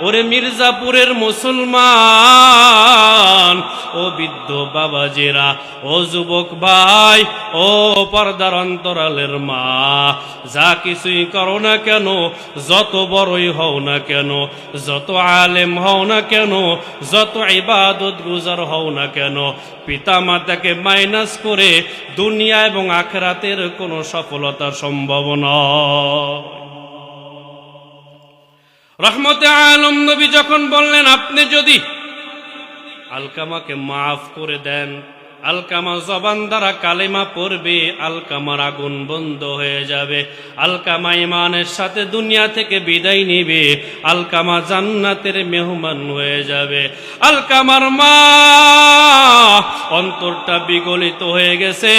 ওরে মির্জাপুরের মুসলমান, ও বৃদ্ধ বাবাজিরা, ও যুবক ভাই, ও পর্দার অন্তরালের মা, যা কিছুই করো না কেন, যত বড়ই হও না কেন, যত আলেম হও না কেন, যত ইবাদত গুজার হও না কেন, পিতা মাতাকে মাইনাস করে দুনিয়া এবং আখিরাতের কোনো সফলতা সম্ভব নয়। রহমতে আলম নবী যখন বললেন, আপনি যদি আলকামাকে মাফ করে দেন, আলকামা জবান দ্বারা কালেমা পড়বে, আলকামার আগুন বন্ধ হয়ে যাবে, আলকামা ইমানের সাথে দুনিয়া থেকে বিদায় নিবে, আলকামা জান্নাতের মেহমান হয়ে যাবে। আলকামার মা অন্তরটা বিগলিত হয়ে গেছে,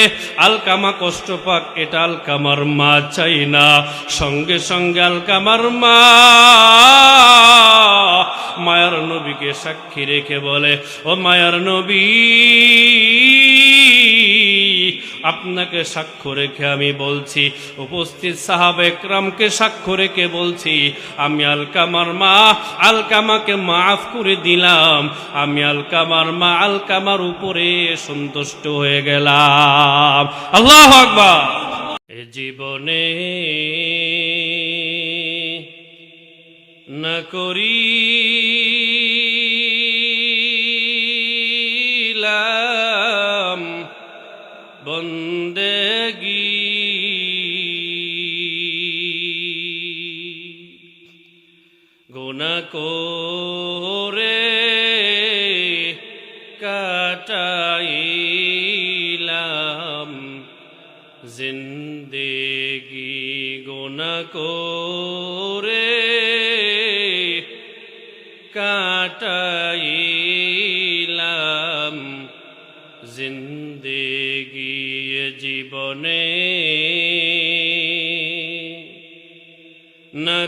আলকামা কষ্ট পাক, এটা আলকামার মা চাই না। সঙ্গে সঙ্গে আলকামার মা মায়ার নবীকে সাক্ষী রেখে বলে, ও মায়ার নবী, আপনাকে সাক্ষ্য রেখে আমি বলছি, উপস্থিত সাহাবা একরামকে সাক্ষ্য রেখে বলছি, আমি আলকামার মা আলকামাকে মাফ করে দিলাম, আমি আলকামার মা আলকামার উপরে সন্তুষ্ট হয়ে গেলাম। আল্লাহু আকবার। এ জীবনে না করিলাম বন্দেগি, গুনাহ করে কাটাইলাম জিন্দেগি, গুনাহ করে কাটাইলাম জিন্দেগি। জীবনে না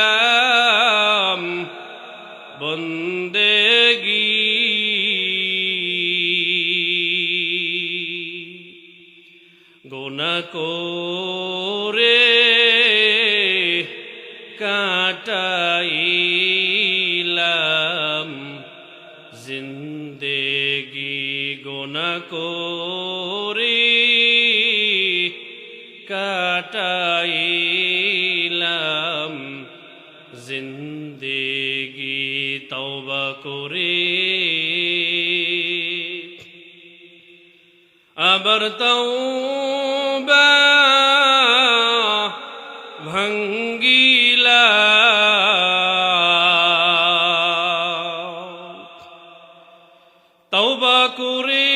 করিলাম বন্দেগি, গুনাহ করে কাটাইলাম জিন্দেগি, গুনাহ করে কাটাইলাম জিন্দেগি। তওবা করে আবার তওবা ভাঙ্গিলাম, তওবা করে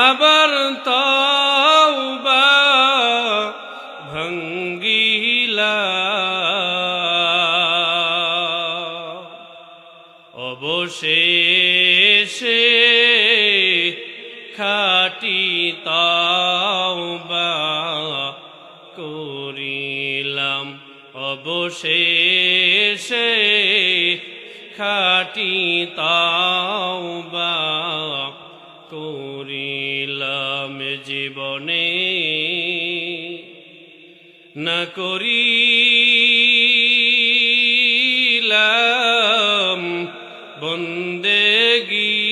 আবার তওবা ভাঙ্গিলাম, অবশেষে খাঁটি তওবা করিলাম, অবশেষে খাঁটি তওবা করিলাম। জীবনে না করিলাম বন্দেগি,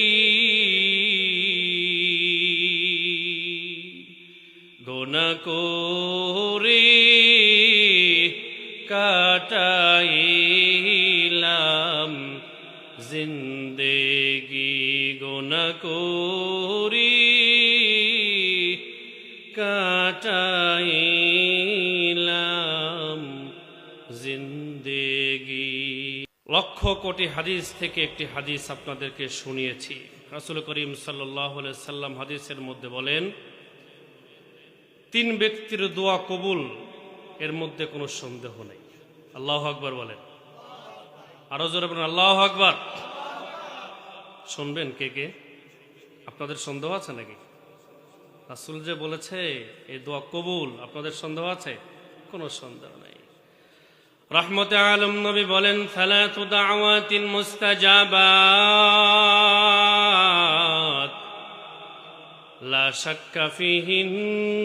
গুনাহ করে কাটাইলাম জিন্দেগি, গুনাহ করে কাটাইলাম জিন্দেগি। লক্ষ কোটি হাদিস থেকে একটি হাদিস আপনাদেরকে শুনিয়েছি। রাসূল করিম সাল্লাল্লাহু আলাইহি সাল্লাম হাদিসের মধ্যে বলেন, 3 ব্যক্তির দোয়া কবুল, এর মধ্যে কোনো সন্দেহ নেই। আল্লাহু আকবার বলেন, আরো জোরে বলেন আল্লাহু আকবার। শুনবেন কে কে? আপনাদের সন্দেহ আছে নাকি? রাসূল যে বলেছে এই দোয়া কবুল, আপনাদের সন্দেহ আছে? কোনো সন্দেহ নেই। রহমতে আলম নবী বলেন, সালাতু দাওয়াতিন মুস্তাজাবাত, লা শাক্কা ফীহিন্না।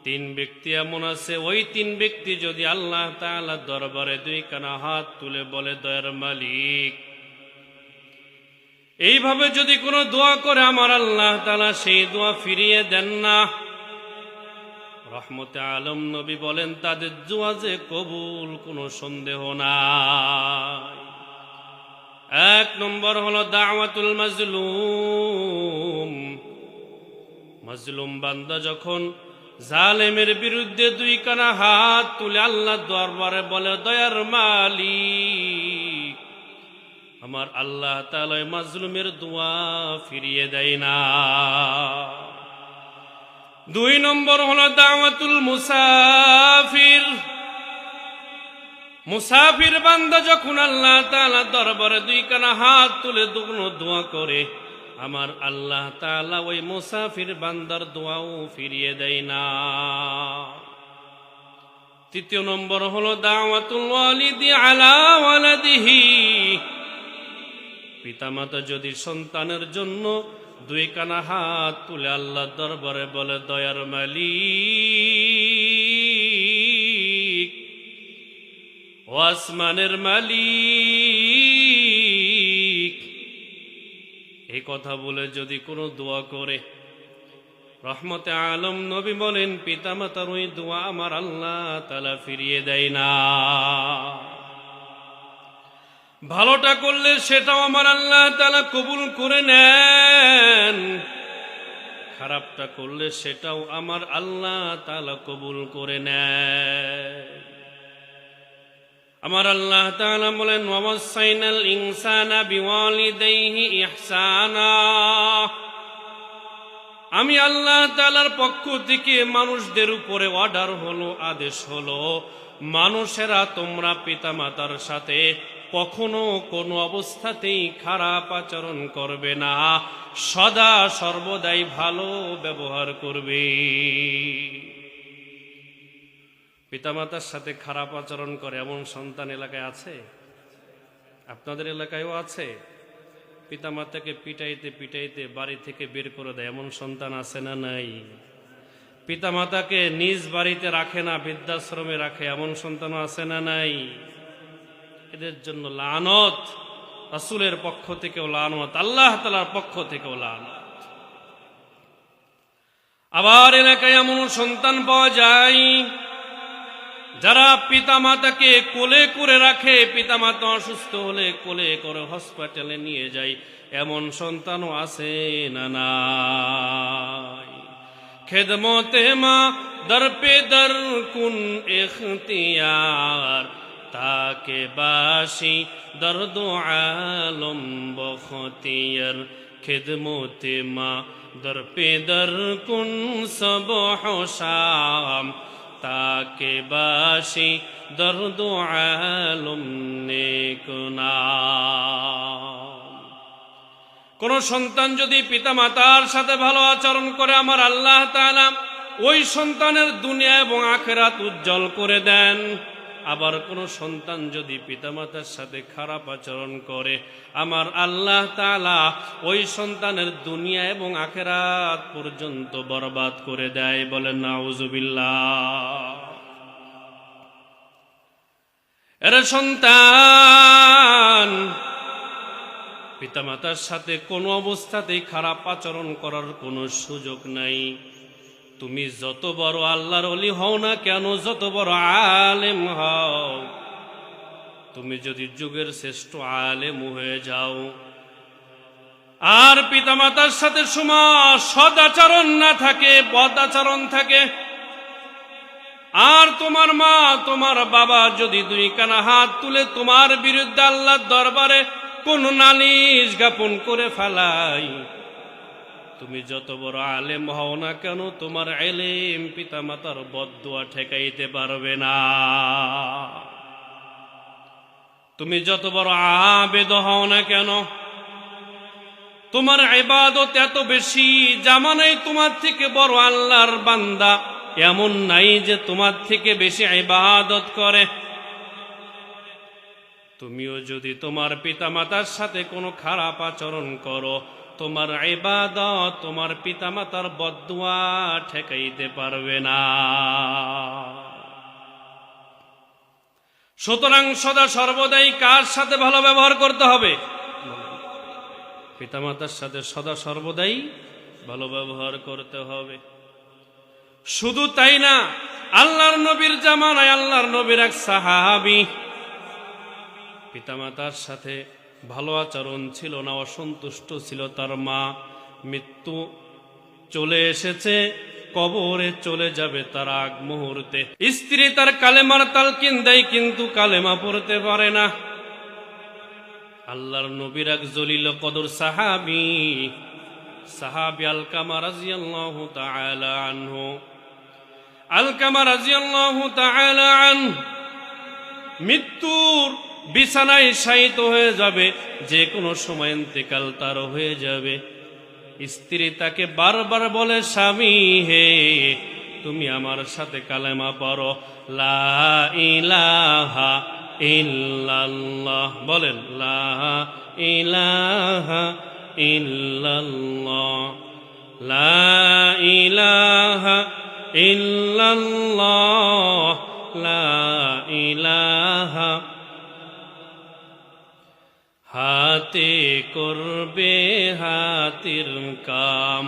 তিন ব্যক্তি এমন আছে, ওই তিন ব্যক্তি যদি আল্লাহ তাআলার দরবারে দুই কানা হাত তুলে বলে, দয়ার মালিক, এইভাবে যদি কোনো দোয়া করে আমার আল্লাহ তাআলা সেই দোয়া ফিরিয়ে দেন না, রহমতে আলম নবী বলেন তাদের দোয়া যে কবুল, কোনো সন্দেহ নাই। এক নম্বর হলো দাওয়াতুল মাজলুম। মাজলুম বান্দা যখন জালেমের বিরুদ্ধে দুই কানা হাত তুলে আল্লাহর দরবারে বলে, দয়ার মালিক, আমার আল্লাহ তাআলা মাজলুমের দোয়া ফিরিয়ে দেয় না। দুই নম্বর হলো দাওয়াতুল মুসাফির। মুসাফির বান্দা যখন আল্লাহ তাআলা দরবারে দুই কানা হাত তুলে দোয়া করে, আমার আল্লাহ তাআলা ওই মুসাফির বান্দার দোয়াও ফিরিয়ে দেয় না। তৃতীয় নম্বর হলো দাওয়াতুল ওয়ালিদি আলা ওয়ালাদিহি। পিতামাতা যদি সন্তানের জন্য দুই কানা হাত তুলে আল্লাহর দরবারে বলে, দয়ার মালিক, ও আসমানের মালিক, এই কথা বলে যদি কোনো দোয়া করে, রহমতে আলম নবী বলেন পিতামাতার ওই দোয়া আমার আল্লাহ তাআলা ফিরিয়ে দেয় না। ভালোটা করলে সেটাও আমার আল্লাহ তাআলা কবুল করে নেন, খারাপটা করলে সেটাও আমার আল্লাহ তাআলা কবুল করে নেন। আমার আল্লাহ তাআলা বলেন, ওয়াসাইনাল ইনসানা বিওয়ালিদাইহি ইহসানা। আমি আল্লাহ তাআলার পক্ষ থেকে মানুষদের উপরে অর্ডার হলো, আদেশ হলো, মানুষেরা তোমরা পিতামাতার সাথে কখনো কোনো অবস্থাতেই খারাপ আচরণ করবে না, সদা সর্বদাই ভালো ব্যবহার করবে। পিতামাতার সাথে খারাপ আচরণ করে এমন সন্তান এলাকায় আছে? আপনাদের এলাকায়ও আছে? পিতামাতাকে পিটাইতে পিটাইতে বাড়ি থেকে বের করে দেয় এমন সন্তান আছে না নাই? পিতামাতাকে নিজ বাড়িতে রাখে না, বৃদ্ধাশ্রমে রাখে এমন সন্তান আছে না নাই? এদের জন্য লানত, রাসূলের পক্ষ থেকেও লানত, আল্লাহ তাআলার পক্ষ থেকেও লানত। আবার এলাকায় এমন সন্তান পাওয়া যায় যারা পিতামাতাকে কোলে করে রাখে, পিতামাতা অসুস্থ হলে কোলে করে হসপিটালে নিয়ে যায় এমন সন্তানও আছে না নাই? খেদমতে মা দর পে দর কুন ইখতিয়ার, তাকে বাসি দর্দ আলম বখতিয়ার। খেদমতে মা দর পে দর কুন সবহ শাম, তাকে বাসি দর্দ আলম নেকুনাম। কোন সন্তান যদি পিতামাতার সাথে ভালো আচরণ করে আমার আল্লাহ তাআলা ওই সন্তানের দুনিয়া এবং আখিরাত উজ্জ্বল করে দেন। আবার কোন সন্তান যদি পিতামাতার সাথে খারাপ আচরণ করে আমার আল্লাহ তাআলা ওই সন্তানের দুনিয়া এবং আখিরাত পর্যন্ত বরবাদ করে দেয়। বলেন নাউজুবিল্লাহ। এর সন্তান পিতামাতার সাথে কোনো অবস্থাতেই খারাপ আচরণ করার কোনো সুযোগ নাই। তুমি যত বড় আল্লাহর ওলি হও না কেন, যত বড় আলেম হও, তুমি যদি যুগের শ্রেষ্ঠ আলেম হয়ে যাও আর পিতামাতার সাথে সদাচরণ না থাকে, বদাচরণ থাকে, আর তোমার মা তোমার বাবা যদি দুই কানা হাত তুলে তোমার বিরুদ্ধে আল্লাহর দরবারে কোন নালিশ জ্ঞাপন করে ফেলায়, তুমি যত বড় আলেম হও না কেন তোমার ইলম পিতামাতার বদদুয়া ঠেকাইতে পারবে না। তুমি যত বড় আবেদ হও না কেন, তোমার ইবাদত এত বেশি, জামানায় তোমার থেকে বড় আল্লাহর বান্দা এমন নাই যে তোমার থেকে বেশি ইবাদত করে। তুমিও যদি তোমার পিতামাতার সাথে কোনো খারাপ আচরণ করো, তোমার ইবাদত, তোমার পিতামাতার বদদুয়া ঠেকাইতে পারবে না। সুতরাং সদা সর্বদাই কার সাথে ভালো ব্যবহার করতে হবে? পিতামাতার সাথে সদা সর্বদাই ভালো ব্যবহার করতে হবে। শুধু তাই না, আল্লাহর নবীর জামানায় আল্লাহর নবীর এক সাহাবী, পিতামাতার সাথে ভালো আচরণ ছিল না, অসন্তুষ্ট ছিল তার মা। মৃত্যু চলে এসেছে, কবরে চলে যাবে তার আগ মুহূর্তে। স্ত্রী তার কালেমার তালকিন দেয়, কিন্তু কালেমা পড়তে পারে না। আল্লাহর নবীর এক জলিল কদর সাহাবী আলকামা রাদিয়াল্লাহু তাআলা আনহু, আলকামা রাদিয়াল্লাহু তাআলা আনহু মৃত্যুর বিছানায় শায়িত হয়ে যাবে, যে কোনো সময় ইন্তেকাল তার হয়ে যাবে। স্ত্রী তাকে বারবার বলে, স্বামী হে, তুমি আমার সাথে কালেমা পড়ো, লা ইলাহা ইল্লাল্লাহ। বলেন, লা ইলাহা ইল্লাল্লাহ, লা ইলাহা ইল্লাল্লাহ, লা ইলাহা। হাতে করবে হাতের কাম,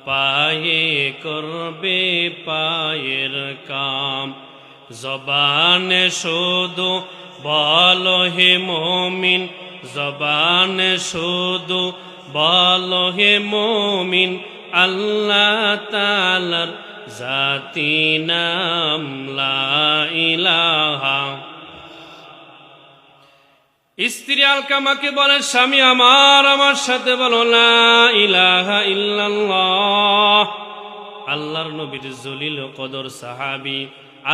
পায়ে করবে পায়ের কাম, জবানে শুধু বলো হে মুমিন, জবানে শুধু বলো হে মুমিন, আল্লাহ তাআলার জাতি নাম লা ইলাহা। স্ত্রী আলকামাকে বলে, স্বামী আমার সাথে বলো, লা ইলাহা ইল্লাল্লাহ। আল্লাহর নবীর জলিল কদর সাহাবী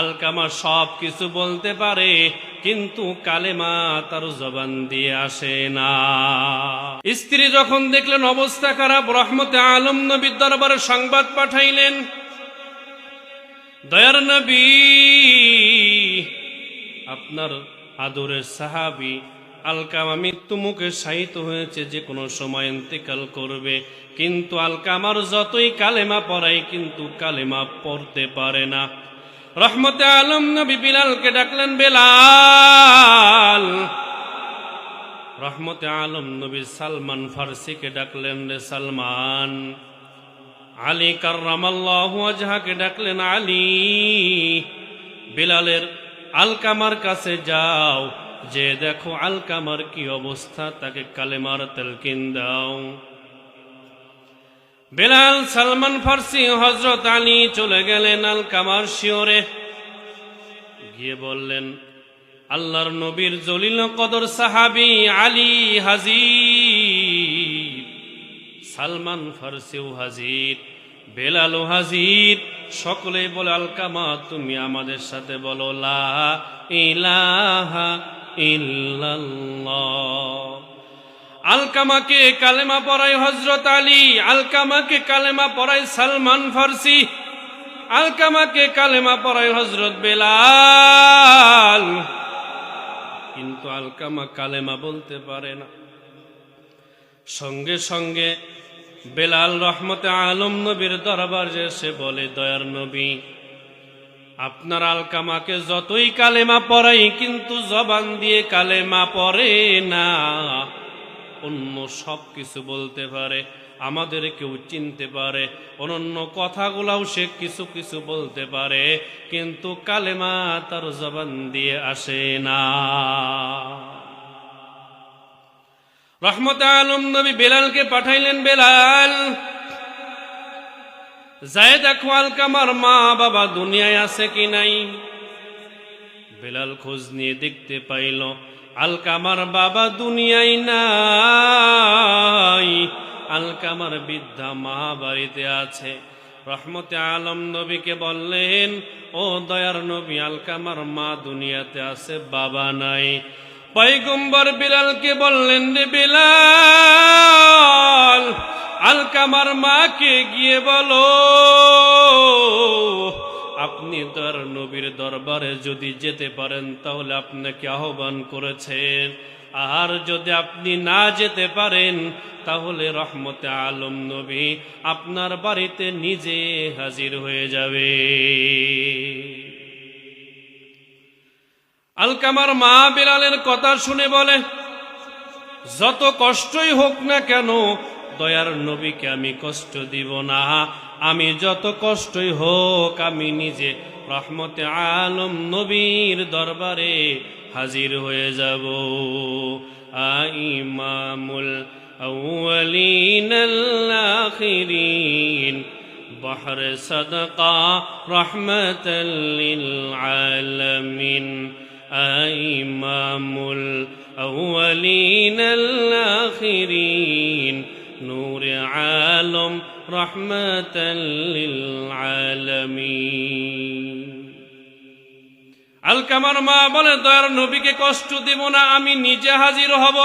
আলকামা সব কিছু বলতে পারে, কিন্তু কালেমা তার জবান দিয়ে আসে না। স্ত্রী যখন দেখলেন অবস্থা খারাপ, রহমতে আলম নবীর দরবারে সংবাদ পাঠাইলেন, দয়ার নবী, আপনার আদরের সাহাবী আলকামা মৃত্যু মুখে শায়িত হয়েছে, যে কোনো সময় ইন্তেকাল করবে, কিন্তু আলকামার যতই কালেমা পড়াই, কিন্তু কালেমা পড়তে পারে না। রহমতে আলম নবী বিলালকে ডাকলেন, বেলাল। রহমতে আলম নবী সালমান ফারসিকে ডাকলেন, রে সালমান। আলী কাররামাল্লাহু ওয়াজহাকে ডাকলেন, আলী। বিলালের আলকামার কাছে যাও, যে দেখো আলকামার কি অবস্থা, তাকে কালেমার তালকিন দাও। বেলাল, সালমান ফারসি, হযরত আলী চলে গেলেন আলকামার শিয়রে, গিয়ে বললেন, আল্লাহর নবীর জলিল কদর সাহাবী আলী হাজির, সালমান ফারসিও হাজির, বেলালও হাজির। সকলেই বলে, আলকামা তুমি আমাদের সাথে বলো, লা ইলাহা ইল্লাল্লাহ। আলকামাকে কালেমা পড়ায় হযরত আলী, আলকামাকে কালেমা পড়ায় সালমান ফারসি, আলকামাকে কালেমা পড়ায় হযরত বেলাল, কিন্তু আলকামা কালেমা বলতে পারে না। সঙ্গে সঙ্গে বেলাল রহমতে আলম নবীর দরবারে এসে বলে, দয়ার নবী, আপনার আলকামাকে যতই কালেমা পড়াই, কিন্তু জবান দিয়ে কালেমা পড়ে না। অন্য সব কিছু বলতে পারে, আমাদের কেউ চিনতে পারে, অনন্য কথাগুলাও সে কিছু কিছু বলতে পারে, কিন্তু কালেমা তার জবান দিয়ে আসে না। রহমতে আলম নবী বেলালকে পাঠাইলেন, বেলাল, যায় দেখো আলকামার মা বাবা দুনিয়ায় আছে কি নাই। বেলাল খোঁজ নিয়ে দেখতে পাইল আলকামার বাবা দুনিয়ায় নাই, আলকামার বৃদ্ধা মা বাড়িতে আছে। রহমতে আলম নবীকে বললেন, ও দয়ার নবী, আলকামার মা দুনিয়াতে আছে, বাবা নাই। পয়গম্বর বিলালকে বললেন, রে বিলাল, আলকামার মাকে গিয়ে বলো, আপনি দয়ার নবীর দরবারে যদি যেতে পারেন, তাহলে আপনাকে আহ্বান করেছেন। আর যদি আপনি না যেতে পারেন তাহলে রহমতে আলম নবী আপনার বাড়িতে নিজে হাজির হয়ে যাবে। আলকামার মা বিলালের কথা শুনে বলে, যত কষ্টই হোক না কেন দয়ার নবীকে আমি কষ্ট দিব না, আমি যত কষ্টই হোক আমি নিজে রহমতে আলম নবীর দরবারে হাজির হয়ে যাব। ইমামুল আউয়ালিন আল আখিরিন বহর সাদকা রহমাতাল লিল আলামিন। ইমামুল আউয়ালিন আল আখিরিন নূর আলম রহমাতাল লিল আলামিন। আলকামার মা বলে, দয়ার নবীকে কষ্ট দেব না, আমি নিজে হাজির হব।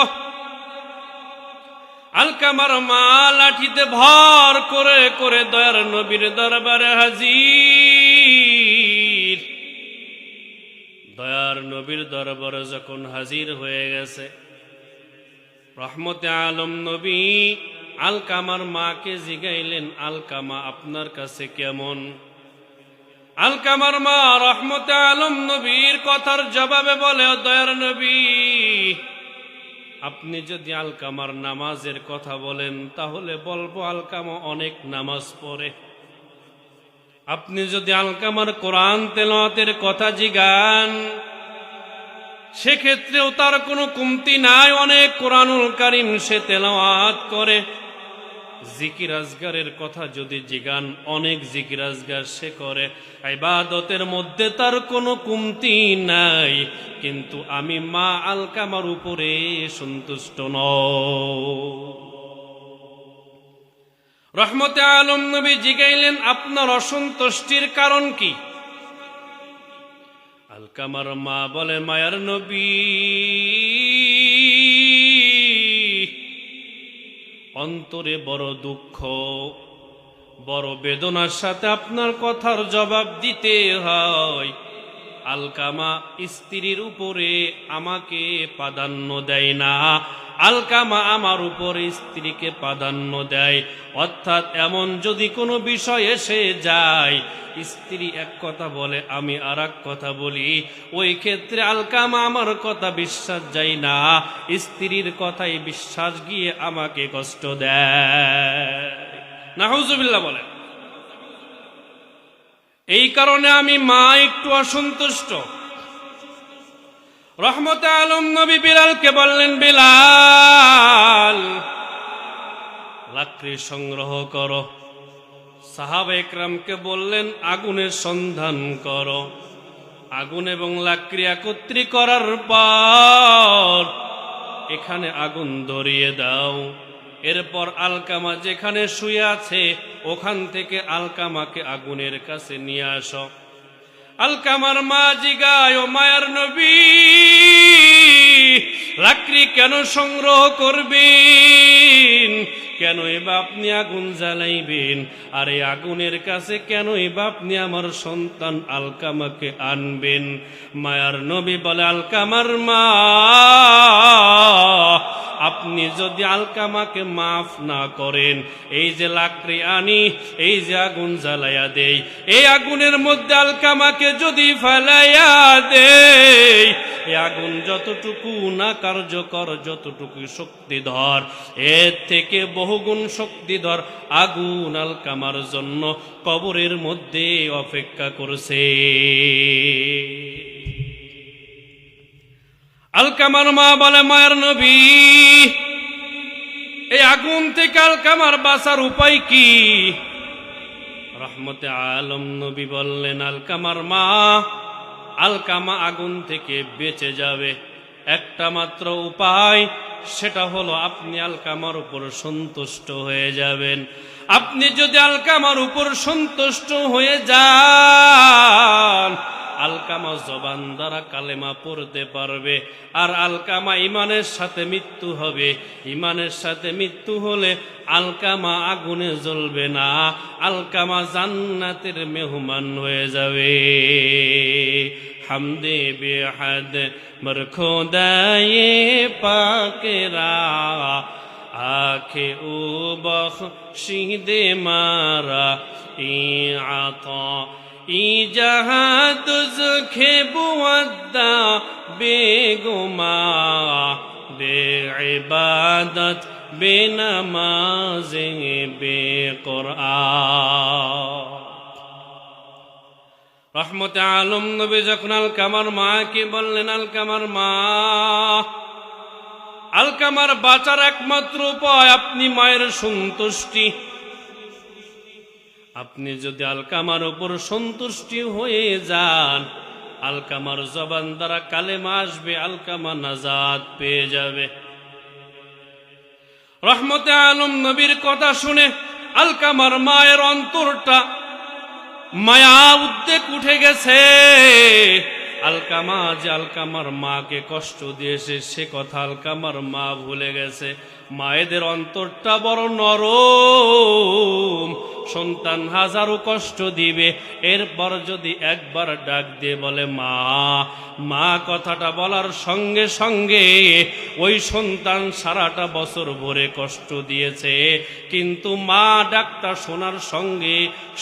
আলকামার মা লাঠিতে ভর করে করে দয়ার নবীর দরবারে হাজির। দয়ার নবীর দরবারে যখন হাজির হয়ে গেছে, রহমতে আলম নবী আলকামার মাকে জিগাইলেন, আলকামা আপনার কাছে কেমন? আলকামার মা রহমতে আলম নবীর কথার জবাবে বলে, দয়ার নবী, আপনি যদি আলকামার নামাজের কথা বলেন তাহলে বলবো আলকামা অনেক নামাজ পড়ে। আপনি যদি আলকামার কোরআন তেলাওয়াতের কথা জিগান সেক্ষেত্রেও তার কোনো কমতি নাই, অনেক কোরআনুল কারীম সে তেলাওয়াত করে। জিকির আজগারের কথা যদি জিগান অনেক জিকির আজগার সে করে, ইবাদতের মধ্যে তার কোনো কমতি নাই। কিন্তু আমি মা আলকামার উপরে সন্তুষ্ট নই। রহমতে আলম নবী জিগাইলেন, আপনার অসন্তুষ্টির কারণ কি? আলকামার মা বলে, মায়ার নবী, অন্তরে বড় দুঃখ, বড় বেদনার সাথে আপনার কথার জবাব দিতে হয়। আলকামা স্ত্রীর উপরে আমাকে প্রাধান্য দেয় না, আলকামা আমার উপরে স্ত্রীকে প্রাধান্য দেয়। অর্থাৎ এমন যদি কোনো বিষয় এসে যায়, স্ত্রী এক কথা বলে আমি আর এক কথা বলি, ওই ক্ষেত্রে আলকামা আমার কথা বিশ্বাস যায় না, স্ত্রীর কথাই বিশ্বাস গিয়ে আমাকে কষ্ট দেয়। নাউজুবিল্লাহ বলে। এই কারণে আমি মা একটু অসন্তুষ্ট। রহমতে আলম নবী বিলালকে বললেন, বিলাল, লাকড়ি সংগ্রহ করো। সাহাবা একরামকে বললেন, আগুনের সন্ধান করো। আগুন এবং লাকড়ি একত্রিত করার পর এখানে আগুন ধরিয়ে দাও। এরপর আলকামা যেখানে শুয়ে আছে ওখান থেকে আলকামাকে আগুনের কাছে নিয়ে আসো। আলকামার মা জিগায়, ও মায়ার নবী, লাকড়ি কেন সংগ্রহ করবেন? কেন এবার আপনি আগুন জ্বালাইবেন? আর এই আগুনের কাছে কেন এবার আপনি আমার সন্তান আলকামাকে আনবেন? মায়ার নবী বলে, আলকামার মা, আপনি যদি আলকামাকে মাফ না করেন, এই যে লাকড়ি আনি, এই যে আগুন জ্বালাইয়া দেই, এই আগুনের মধ্যে আলকামাকে যদি ফেলাইয়া দেই, এই আগুন যতটুকু না কার্যকর, যতটুকু শক্তিধর, এর থেকে বহুগুণ শক্তিধর আগুন আলকামার জন্য কবরের মধ্যে অপেক্ষা করছে। আলকামার মা বলে, মায়ের নবী, এই আগুন থেকে আলকামার বাঁচার উপায় কি? রহমতে আলম নবী বললেন, আলকামার মা, আলকামা আগুন থেকে বেঁচে যাবে একটা মাত্র উপায়, সেটা হলো আপনি আলকামার উপর সন্তুষ্ট হয়ে যাবেন। আপনি যদি আলকামার উপর সন্তুষ্ট হয়ে যান, আলকামা জবান দ্বারা কালেমা পড়তে পারবে। আর আলকামা ইমানের সাথে মৃত্যু হবে। ইমানের সাথে মৃত্যু হলে আলকামা আগুনে জ্বলবে না, আলকামা জান্নাতের মেহমান হয়ে যাবে। হামদে বেহাদ মর খোদায়ে পাকেরা আখে ও বখশিদে মারা ই আতা ই জাহাদ জুখে বুয়াদ্দা বেগুমা বে ইবাদত বে নামাজে বে কুরআন। রহমতে আলম নবী যখন আলকামার মাকে বললেন, আলকামার মা, আলকামার বাঁচার একমাত্র উপায় আপনি মায়ের সন্তুষ্টি। আপনি যদি আলকামার উপর সন্তুষ্টি হয়ে যান, আলকামার জবান দ্বারা কালেমা আসবে, আলকামা নাজাত পেয়ে যাবে। রহমতে আলম নবীর কথা শুনে আলকামার মায়ের অন্তরটা মায়া উদ্বেগ উঠে গেছে। আলকামা যে আলকামার মাকে কষ্ট দিয়েছে সে কথা আলকামার মা ভুলে গেছে। মায়েদের অন্তরটা বড় নরম, সন্তান হাজারো কষ্ট দিবে, এরপর যদি একবার ডাক দিয়ে বলে মা, মা কথাটা বলার সঙ্গে সঙ্গে ওই সন্তান সারাটা বছর ভরে কষ্ট দিয়েছে, কিন্তু মা ডাকটা শোনার সঙ্গে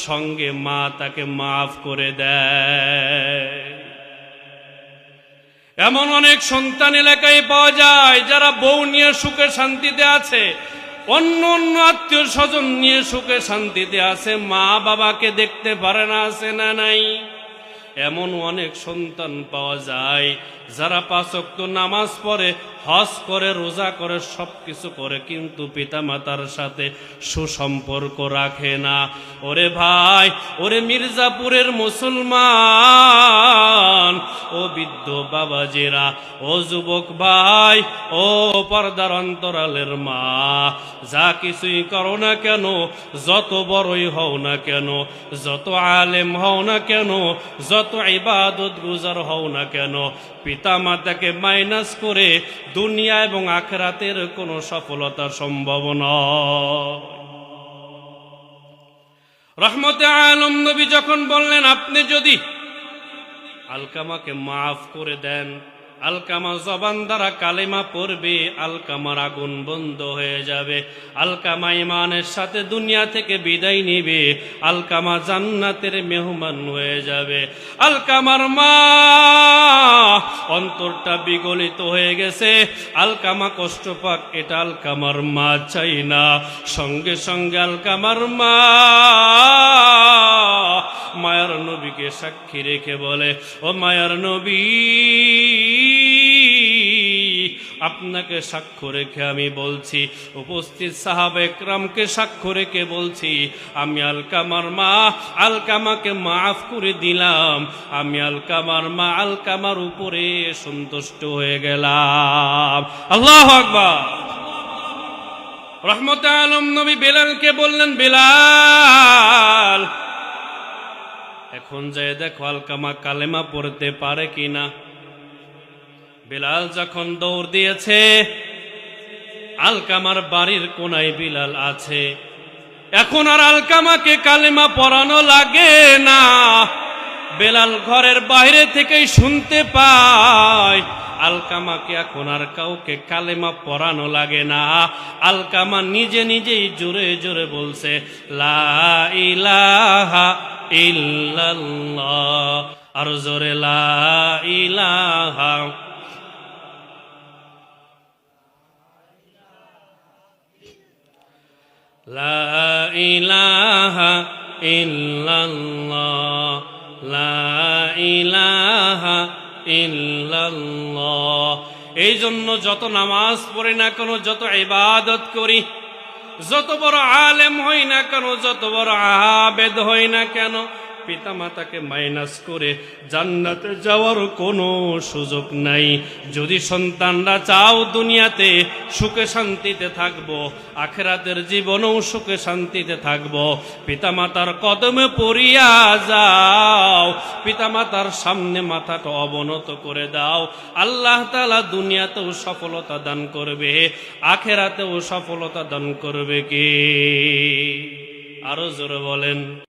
সঙ্গে মা তাকে মাফ করে দেয়। এমন অনেক সন্তান এলাকায় পাওয়া যায় যারা বউ নিয়ে সুখে শান্তিতে আছে, অন্য অন্য আত্মীয় স্বজন নিয়ে সুখে শান্তিতে আছে, মা বাবাকে দেখতে পারে না, আছে না নাই? এমন অনেক সন্তান পাওয়া যায় যারা 5 ওয়াক্ত নামাজ পড়ে, হজ করে, রোজা করে, সবকিছু করে, কিন্তু পিতা মাতার সাথে সুসম্পর্ক রাখে না। ওরে ভাই, ওরে মির্জাপুরের মুসলমান, ও বৃদ্ধ বাবাজিরা, ও যুবক ভাই, ও পর্দার অন্তরালের মা, যা কিছুই করো না কেন, যত বড়ই হও না কেন, যত আলেম হও না কেন, যত ইবাদত গুজার হও না কেন, পিতা মাতাকে মাইনাস করে দুনিয়া এবং আখিরাতের কোনো সফলতা সম্ভব নয়। রহমতে আলম নবী যখন বললেন আপনি যদি আলকামাকে মাফ করে দেন, আলকামা জবান দ্বারা কালেমা পড়বে, আলকামার আগুন বন্ধ হয়ে যাবে, আলকামা ইমানের সাথে দুনিয়া থেকে বিদায় নিবে, আলকামা জান্নাতের মেহমান হয়ে যাবে। আলকামার মা অন্তরটা বিগলিত হয়ে গেছে, আলকামা কষ্ট পাক এটা আলকামার মা চাই না। সঙ্গে সঙ্গে আলকামার মা মায়ার নবীকে সাক্ষী রেখে বলে, ও মায়ার নবী, আপনাকে সাক্ষ্য রেখে আমি বলছি, উপস্থিত সাহাবা একরামকে সাক্ষ্য রেখে বলছি, আমি আলকামার মা আলকামাকে মাফ করে দিলাম, আমি আলকামার মা আলকামার উপরে সন্তুষ্ট হয়ে গেলাম। আল্লাহু আকবার। রহমতে আলম নবী বেলালকে বললেন, বেলাল, এখন যায় দেখো আলকামা কালেমা পড়তে পারে কিনা। বেলাল যখন দৌড় দিয়েছে, আলকামার বাড়ির কোনায় বিলাল আছে। এখন আর আলকামাকে কালেমা পড়ানো লাগে না। বেলাল ঘরের বাইরে থেকেই শুনতে পায় আলকামাকে এখন আর কাউকে কালেমা পড়ানো লাগে না। আলকামা নিজে নিজেই জোরে জোরে বলছে, লা ইলাহা ইল্লাল্লাহ, আর জোরে লা ইলাহা লা ইলাহা ইল্লাল্লাহ, লা ইলাহা ইল্লাল্লাহ। এই জন্য যত নামাজ পড়ি না কেন, যত ইবাদত করি, যত বড় আলেম হই না কেন, যত বড় আবেদ হই না কেন, পিতামাতাকে মাইনাস করে জান্নাতে যাওয়ার কোনো সুযোগ নাই। যদি সন্তানরা চাও দুনিয়াতে সুখে শান্তিতে থাকবো, আখিরাতের জীবনেও সুখে শান্তিতে থাকবো, পিতামাতার কদমে পড়িয়া যাও, পিতামাতার সামনে মাথাটা অবনত করে দাও। আল্লাহ তাআলা দুনিয়াতেও সফলতা দান করবে, আখিরাতেও সফলতা দান করবে। কি আরো জোরে বলেন।